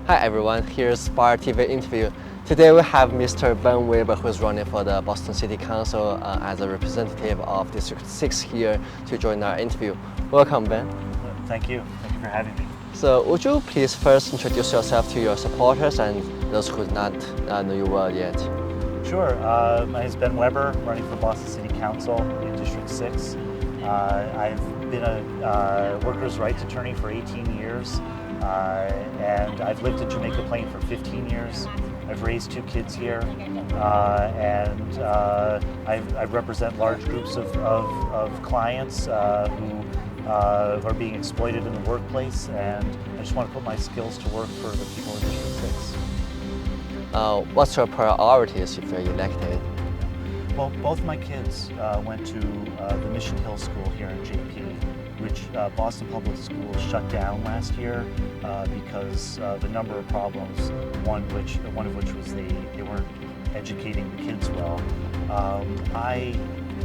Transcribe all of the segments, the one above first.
Hi everyone, here's BARTV interview. Today we have Mr. BenWeber, who is running for the Boston City Council as a representative of District 6 here to join our interview. Welcome, Ben. Thank you for having me. So would you please first introduce yourself to your supporters and those who do not know you well yet? Sure, my name is BenWeber, running for Boston City Council in District 6. I've been a workers' rights attorney for 18 years, and I've lived in Jamaica Plain for 15 years. I've raised 2 kids here, and I represent large groups of clients who are being exploited in the workplace, and I just want to put my skills to work for the people in District 6. What's your priorities if you're elected? Well, both my kids went to the Mission Hill School here in JP, which Boston Public Schools shut down last year because of a number of problems, one of which was they weren't educating the kids well. I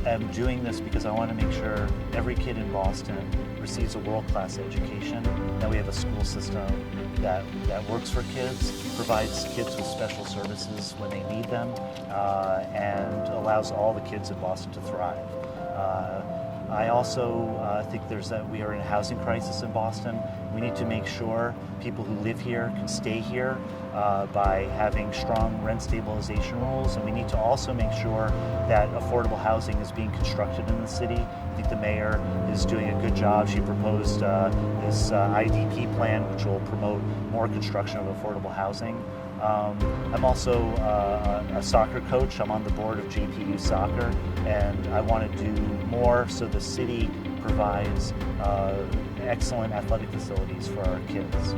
am doing this because I want to make sure every kid in Boston receives a world-class education, that we have a school system that works for kids, provides kids with special services when they need them, and allows all the kids in Boston to thrive. I also think we are in a housing crisis in Boston. We need to make sure people who live here can stay here by having strong rent stabilization rules, and we need to also make sure that affordable housing is being constructed in the city. I think the mayor is doing a good job. She proposed this IDP plan, which will promote more construction of affordable housing. I'm also a soccer coach. I'm on the board of JPU Soccer, and I want to do more so the city provides excellent athletic facilities for our kids.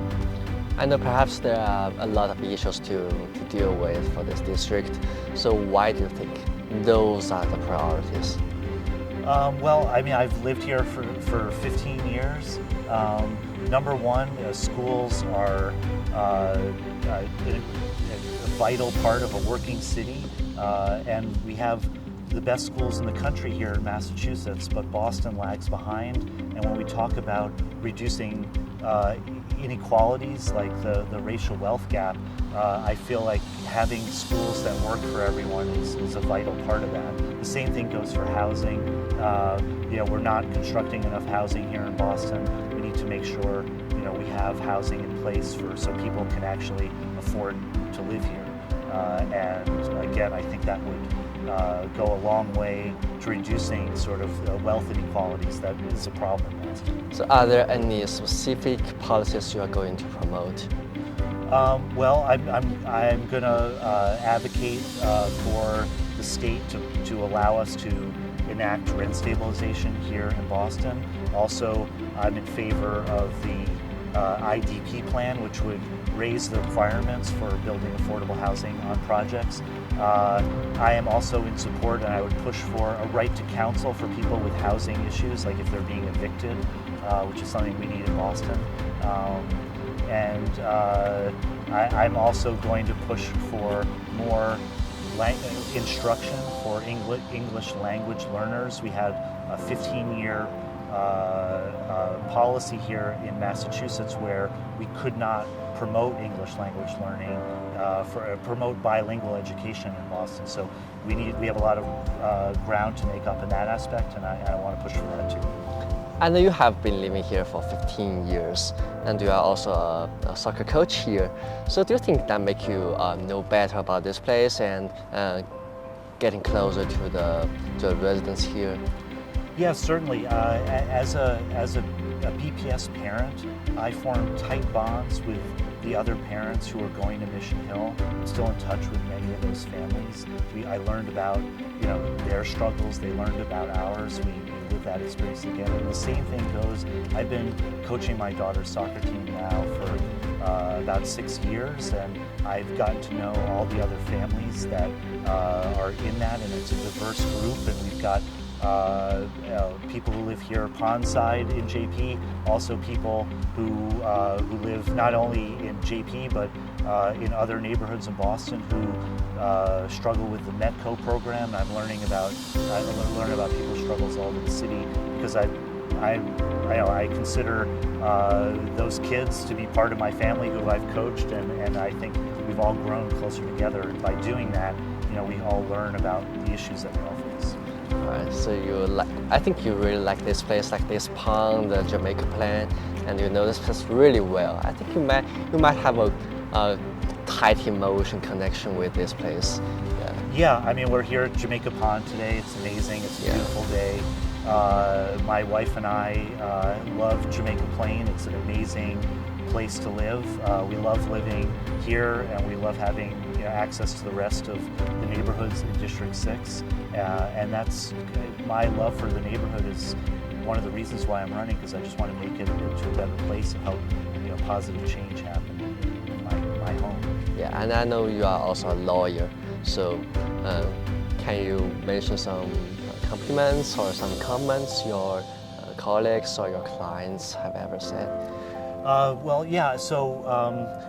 I know perhaps there are a lot of issues to deal with for this district, so why do you think those are the priorities? Well, I mean, I've lived here for 15 years. Number one, schools are a vital part of a working city, and we have the best schools in the country here in Massachusetts, but Boston lags behind. And when we talk about reducing inequalities like the racial wealth gap, I feel like having schools that work for everyone is a vital part of that. The same thing goes for housing. We're not constructing enough housing here in Boston. We need to make sure we have housing in place so people can actually afford to live here. And again, I think that would go a long way to reducing sort of wealth inequalities that is a problem in Boston. So are there any specific policies you are going to promote? Well, I'm going to advocate for the state to allow us to enact rent stabilization here in Boston. Also, I'm in favor of the IDP plan, which would raise the requirements for building affordable housing on projects. I am also in support, and I would push for a right to counsel for people with housing issues, like if they're being evicted, which is something we need in Boston. I'm also going to push for more instruction for English language learners. We had a 15-year policy here in Massachusetts where we could not promote English language learning, promote bilingual education in Boston. So we have a lot of ground to make up in that aspect, and I want to push for that too. I know you have been living here for 15 years, and you are also a soccer coach here. So do you think that makes you know better about this place and getting closer to the residents here? Yes, certainly. As a BPS parent, I formed tight bonds with the other parents who are going to Mission Hill. I'm still in touch with many of those families. I learned about their struggles. They learned about ours. We lived that experience together. And the same thing goes. I've been coaching my daughter's soccer team now for about 6 years, and I've gotten to know all the other families that are in that, and it's a diverse group, and we've got people who live here pondside in JP, also people who live not only in JP but in other neighborhoods in Boston who struggle with the Metco program. I'm learning about people's struggles all over the city because I've I consider those kids to be part of my family who I've coached, and I think we've all grown closer together. And by doing that, we all learn about the issues that we all face. Alright, so I think you really like this place, like this pond, the Jamaica Plain, and you know this place really well. I think you might have a tight emotion connection with this place. Yeah, I mean, we're here at Jamaica Pond today. It's amazing. It's a beautiful day. My wife and I love Jamaica Plain. It's an amazing place to live. We love living here, and we love having access to the rest of the neighborhoods in District 6. And that's my love for the neighborhood is one of the reasons why I'm running, because I just want to make it into a better place and help positive change happen in my home. Yeah, and I know you are also a lawyer, so can you mention some compliments or some comments your colleagues or your clients have ever said? Well, yeah, so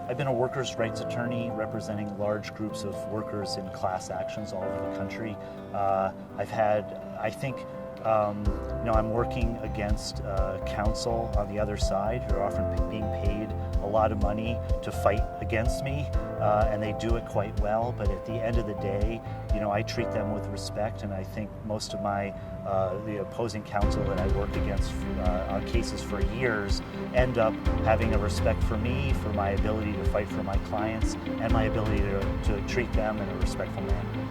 I've been a workers' rights attorney representing large groups of workers in class actions all over the country. I've had, I think, I'm working against counsel on the other side who are often being paid a lot of money to fight against me, and they do it quite well, but at the end of the day, I treat them with respect, and I think most of the opposing counsel that I work against on cases for years end up having a respect for me, for my ability to fight for my clients, and my ability to treat them in a respectful manner.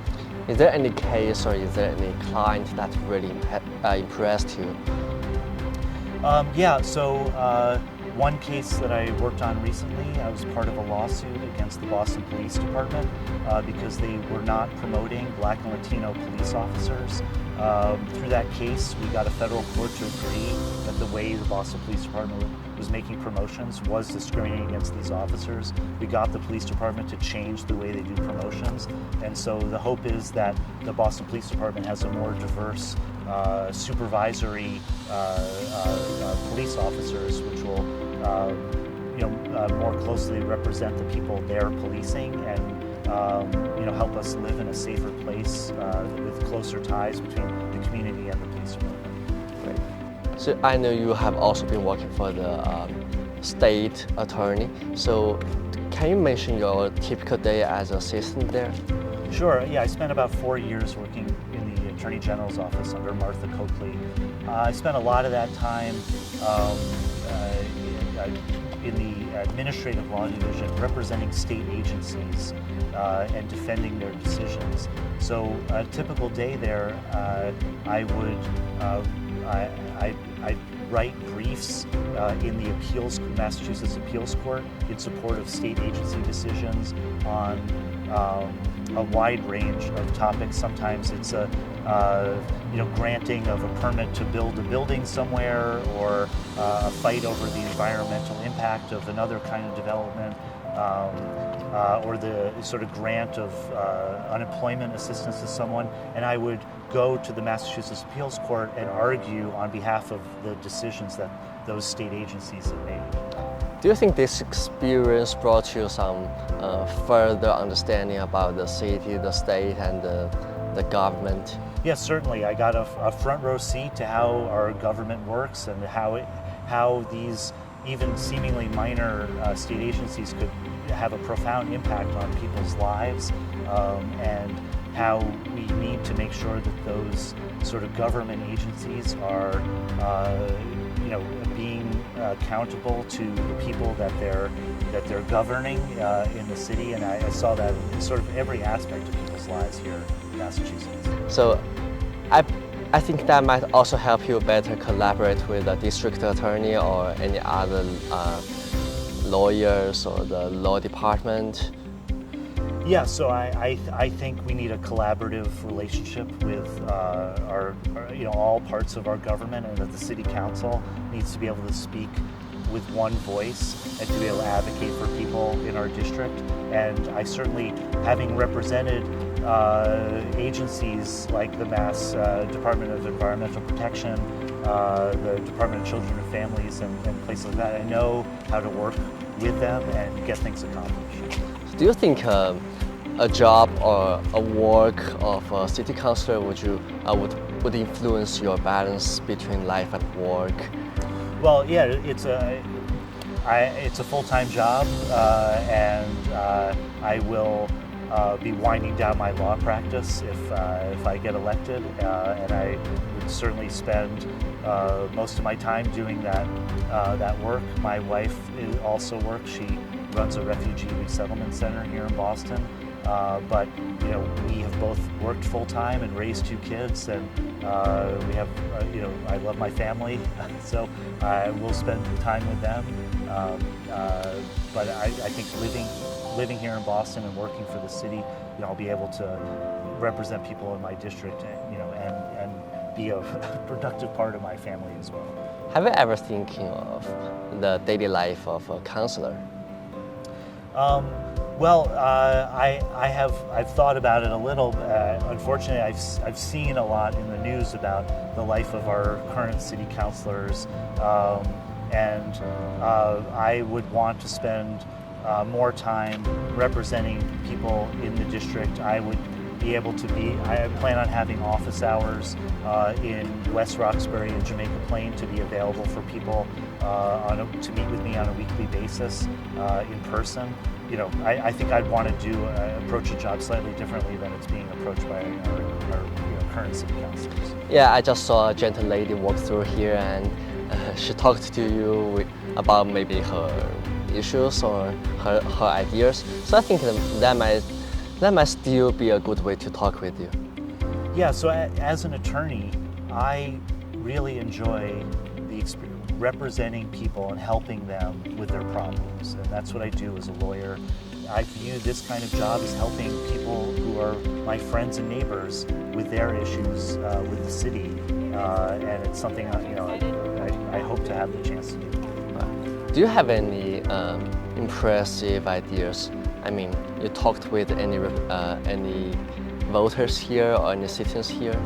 Is there any case or is there any client that really impressed you? Yeah, so one case that I worked on recently, I was part of a lawsuit against the Boston Police Department because they were not promoting Black and Latino police officers. Through that case, we got a federal court to agree that the way the Boston Police Department was making promotions was discriminating against these officers. We got the police department to change the way they do promotions, and so the hope is that the Boston Police Department has a more diverse supervisory police officers, which will more closely represent the people they're policing and help us live in a safer place with closer ties between the community and the police department. Great. So I know you have also been working for the state attorney. So can you mention your typical day as an assistant there? Sure. Yeah, I spent about 4 years working in the Attorney General's office under Martha Coakley. I spent a lot of that time in the Administrative Law Division representing state agencies and defending their decisions. So a typical day there, I write briefs in the Massachusetts Appeals Court in support of state agency decisions on a wide range of topics. Sometimes it's a granting of a permit to build a building somewhere, or a fight over the environmental impact of another kind of development, or the sort of grant of unemployment assistance to someone. And I would go to the Massachusetts Appeals Court and argue on behalf of the decisions that those state agencies have made. Do you think this experience brought you some further understanding about the city, the state, and the government? Yes, certainly. I got a front row seat to how our government works and how these even seemingly minor state agencies could have a profound impact on people's lives, and how we need to make sure that those sort of government agencies are being accountable to the people that they're governing in the city, and I saw that in sort of every aspect of people's lives here in Massachusetts. So I think that might also help you better collaborate with the district attorney or any other lawyers or the law department. Yeah, so I think we need a collaborative relationship with our all parts of our government, and that the city council needs to be able to speak with one voice and to be able to advocate for people in our district. And I certainly, having represented agencies like the Mass Department of Environmental Protection, the Department of Children and Families, and places like that, I know how to work with them and get things accomplished. Do you think a job or a work of a city councillor would influence your balance between life and work? Well, yeah, it's a full-time job, and I will be winding down my law practice if I get elected, and I would certainly spend most of my time doing that work. My wife also works. She runs a refugee resettlement center here in Boston. But we have both worked full time and raised 2 kids, and we have I love my family, so I will spend time with them. But I think living here in Boston and working for the city, I'll be able to represent people in my district, and be a productive part of my family as well. Have you ever thinking of the daily life of a counselor? Well, I've thought about it a little. Unfortunately, I've seen a lot in the news about the life of our current city councilors, and I would want to spend more time representing people in the district. I would be able to I plan on having office hours in West Roxbury and Jamaica Plain to be available for people to meet with me on a weekly basis in person. I think I'd want to approach a job slightly differently than it's being approached by our current city councilors. Yeah, I just saw a gentle lady walk through here, and she talked to you about maybe her issues or her ideas. So I think that might still be a good way to talk with you. Yeah, so as an attorney, I really enjoy the experience representing people and helping them with their problems, and that's what I do as a lawyer. I view this kind of job as helping people who are my friends and neighbors with their issues with the city, and it's something I hope to have the chance to do. Do you have any impressive ideas? I mean, you talked with any voters here or any citizens here?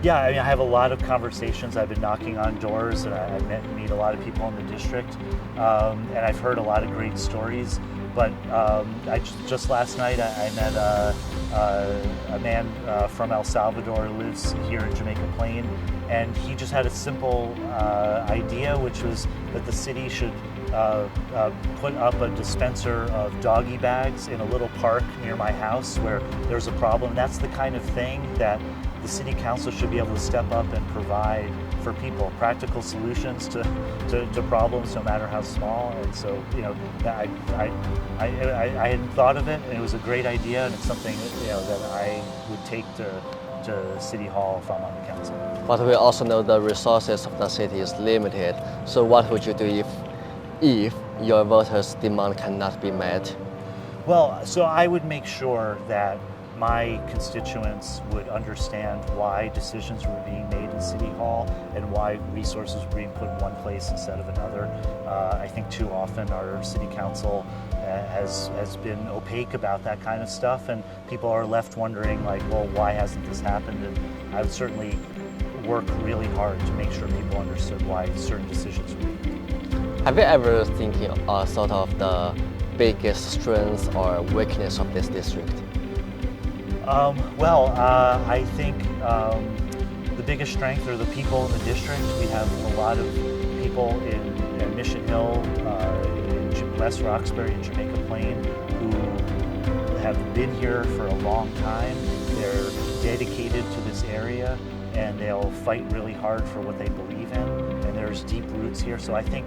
Yeah, I have a lot of conversations. I've been knocking on doors, and I meet a lot of people in the district, and I've heard a lot of great stories. But just last night I met a man from El Salvador who lives here in Jamaica Plain, and he just had a simple idea, which was that the city should put up a dispenser of doggy bags in a little park near my house where there's a problem. That's the kind of thing that the city council should be able to step up and provide for people, practical solutions to problems, no matter how small. And so, I hadn't thought of it, and it was a great idea, and it's something that I would take to City Hall if I'm on the council. But we also know the resources of the city is limited. So what would you do if your voters' demand cannot be met? Well, so I would make sure that my constituents would understand why decisions were being made in City Hall and why resources were being put in one place instead of another. I think too often our city council has been opaque about that kind of stuff, and people are left wondering, like, well, why hasn't this happened? And I would certainly work really hard to make sure people understood why certain decisions were being made. Have you ever thought of the biggest strength or weakness of this district? I think the biggest strength are the people in the district. We have a lot of people in Mission Hill, in West Roxbury, and Jamaica Plain who have been here for a long time. They're dedicated to this area, and they'll fight really hard for what they believe in, and there's deep roots here. So I think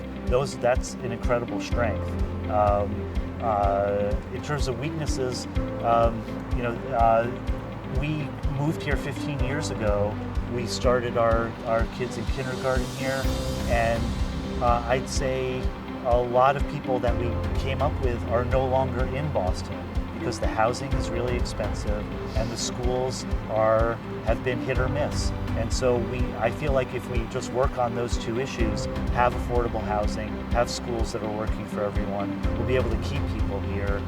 that's an incredible strength. In terms of weaknesses, we moved here 15 years ago. We started our kids in kindergarten here, and I'd say a lot of people that we came up with are no longer in Boston because the housing is really expensive and the schools have been hit or miss. And so I feel like if we just work on those two issues, have affordable housing, have schools that are working for everyone, we'll be able to keep people here.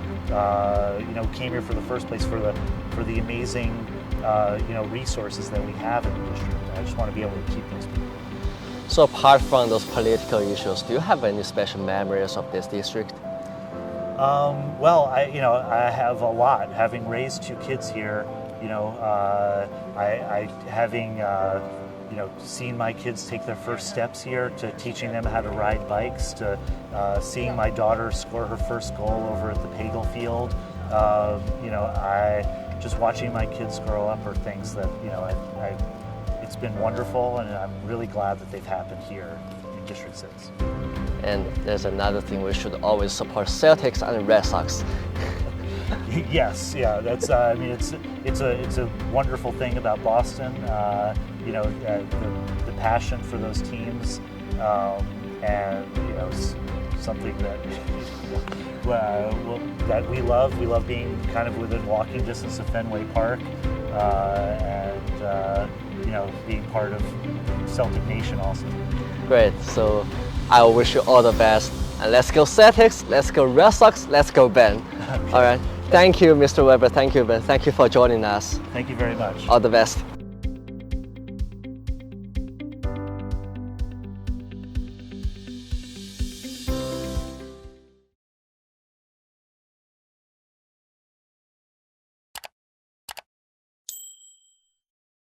Came here for the first place for the amazing resources that we have in the district. I just want to be able to keep those people. So apart from those political issues, do you have any special memories of this district? Well, I have a lot. Having raised 2 kids here, I having seen my kids take their first steps here, to teaching them how to ride bikes, to seeing my daughter score her first goal over at the Pagel field. Just watching my kids grow up are things that it's been wonderful, and I'm really glad that they've happened here in District 6. And there's another thing, we should always support Celtics and Red Sox. Yes, yeah, that's it's a wonderful thing about Boston. The passion for those teams, and something that that we love. We love being kind of within walking distance of Fenway Park, and being part of Celtic Nation also. Great, so I will wish you all the best. And let's go Celtics, let's go Red Sox, let's go Ben. Okay. All right, thank you, Mr. Weber, thank you, Ben. Thank you for joining us. Thank you very much. All the best.